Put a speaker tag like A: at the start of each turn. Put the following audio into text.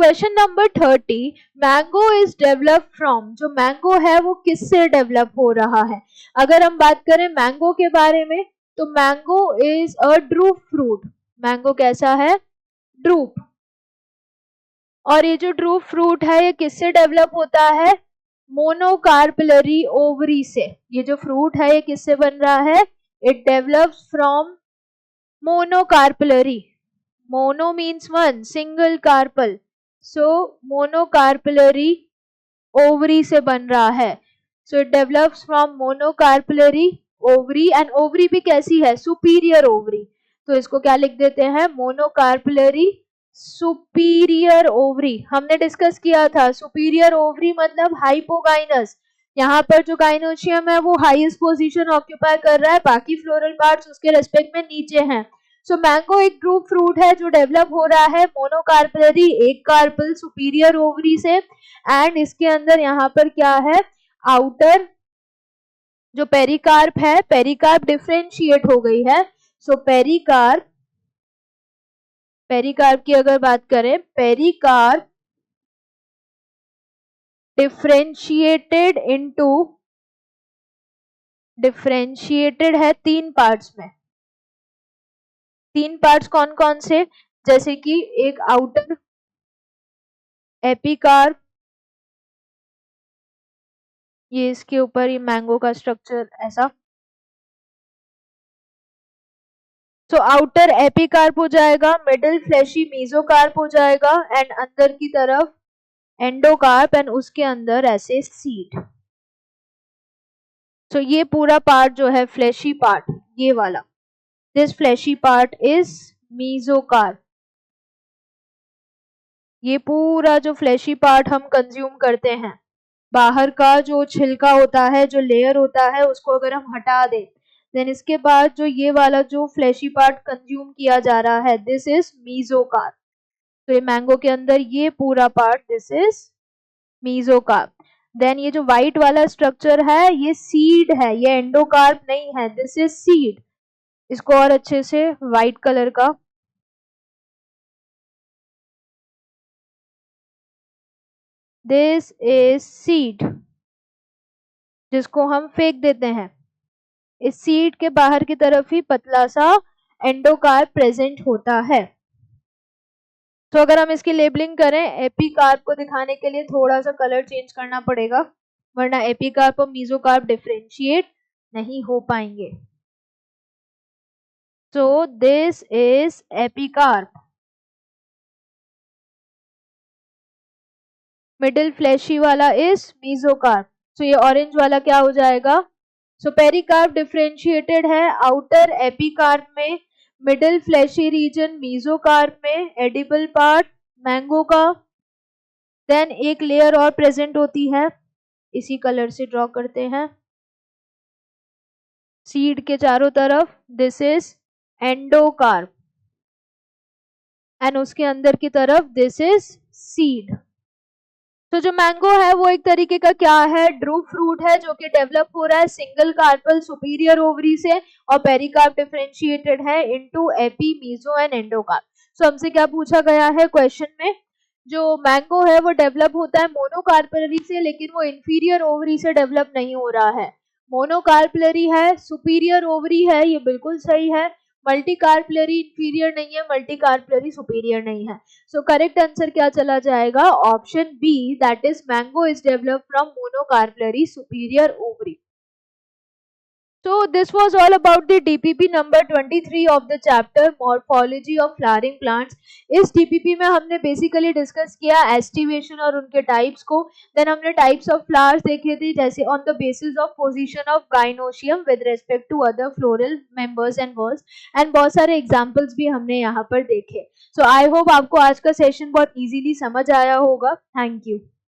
A: Question number 30, mango is develop from, जो mango है वो किससे डेवलप हो रहा है? अगर हम बात करें मैंगो के बारे में तो mango is a drupe fruit. Mango कैसा है? ड्रूप। और ये जो ड्रूप फ्रूट है ये किससे डेवलप होता है? मोनोकार्पलरी ओवरी से। ये जो फ्रूट है ये किससे बन रहा है? It develops from monocarpellary. Mono means one, single carpel, so monocarpellary ovary से बन रहा है। So it develops from monocarpellary ovary, and ovary भी कैसी है? Superior ovary. तो इसको क्या लिख देते हैं? Monocarpellary superior ovary. हमने डिस्कस किया था सुपीरियर ओवरी मतलब हाइपोगाइनस। यहाँ पर जो गाइनोशियम है वो हाईएस्ट पोजीशन ऑक्यूपाई कर रहा है, बाकी फ्लोरल पार्ट्स उसके रेस्पेक्ट में नीचे हैं। सो मैंगो एक ड्रूप फ्रूट है जो डेवलप हो रहा है मोनोकार्पलरी, एक कार्पल सुपीरियर ओवरी से, एंड इसके अंदर यहाँ पर क्या है? आउटर जो पेरिकार्प है, पेरिकार्प डिफरेंशिएट हो गई है। सो पेरिकार्प की अगर बात करें, पेरिकार्प डिफरेंशिएटेड है 3 पार्ट्स में। 3 पार्ट्स कौन कौन से? जैसे कि एक आउटर एपिकार्प, ये इसके ऊपर ये मैंगो का स्ट्रक्चर ऐसा। तो आउटर एपिकार्प हो जाएगा, मिडिल फ्लैशी मेसोकार्प हो जाएगा, एंड अंदर की तरफ एंडोकार्प, एंड उसके अंदर ऐसे सीड। तो ये पूरा पार्ट जो है फ्लैशी पार्ट, ये वाला, this fleshy part is mesocarp. ये पूरा जो फ्लैशी पार्ट हम कंज्यूम करते हैं, बाहर का जो छिलका होता है, जो लेयर होता है, उसको अगर हम हटा दें, देन इसके बाद जो ये वाला जो फ्लैशी पार्ट कंज्यूम किया जा रहा है, दिस इज मेसोकार्प। तो ये मैंगो के अंदर ये पूरा part, this is mesocarp. Then ये जो व्हाइट वाला स्ट्रक्चर है ये सीड है, ये एंडोकार्प नहीं है, दिस इज सीड। इसको और अच्छे से व्हाइट कलर का, दिस इज सीड, जिसको हम फेंक देते हैं। इस सीड के बाहर की तरफ ही पतला सा एंडोकार्प प्रेजेंट होता है। तो अगर हम इसकी लेबलिंग करें, एपिकार्प को दिखाने के लिए थोड़ा सा कलर चेंज करना पड़ेगा, वरना एपिकार्प और मेसोकार्प डिफरेंशिएट नहीं हो पाएंगे। So this is epicarp. Middle fleshy वाला इज मेसोकार्प। तो ये ऑरेंज वाला क्या हो जाएगा? सो पेरिकार्प डिफरेंशिएटेड है आउटर एपिकार्प में, मिडिल फ्लैशी रीजन मेसोकार्प में, एडिबल पार्ट मैंगो का, देन एक लेयर और प्रेजेंट होती है, इसी कलर से ड्रॉ करते हैं सीड के चारों तरफ, दिस इज एंडोकार्प, एंड उसके अंदर की तरफ दिस इज सीड। तो जो मैंगो है वो एक तरीके का क्या है? ड्रूप फ्रूट है जो कि डेवलप हो रहा है सिंगल कार्पल सुपीरियर ओवरी से, और पेरिकार्प डिफरेंशिएटेड है into epi, meso and endocarp. So हमसे क्या पूछा गया है क्वेश्चन में? जो मैंगो है वो डेवलप होता है मोनोकार्पलरी से, लेकिन वो इंफीरियर ओवरी से डेवलप नहीं हो रहा है। मोनोकार्पलरी है, सुपीरियर ओवरी है, ये बिल्कुल सही है। मल्टीकार्पलरी इंफीरियर नहीं है, मल्टीकार्पलरी सुपीरियर नहीं है। सो करेक्ट आंसर क्या चला जाएगा? Option B, that is mango is develop from monocarpellary superior ovary. So this was all about the DPP number 23 of the chapter Morphology of Flowering Plants. इस DPP में हमने basically discuss किया aestivation और उनके types को, then हमने types of flowers देखे थे, जैसे on the basis of position of gynoecium with respect to other floral members and whorls, एंड बहुत सारे एग्जांपल्स भी हमने यहाँ पर देखे। सो आई होप आपको आज का सेशन बहुत इजीली समझ आया होगा। Thank you.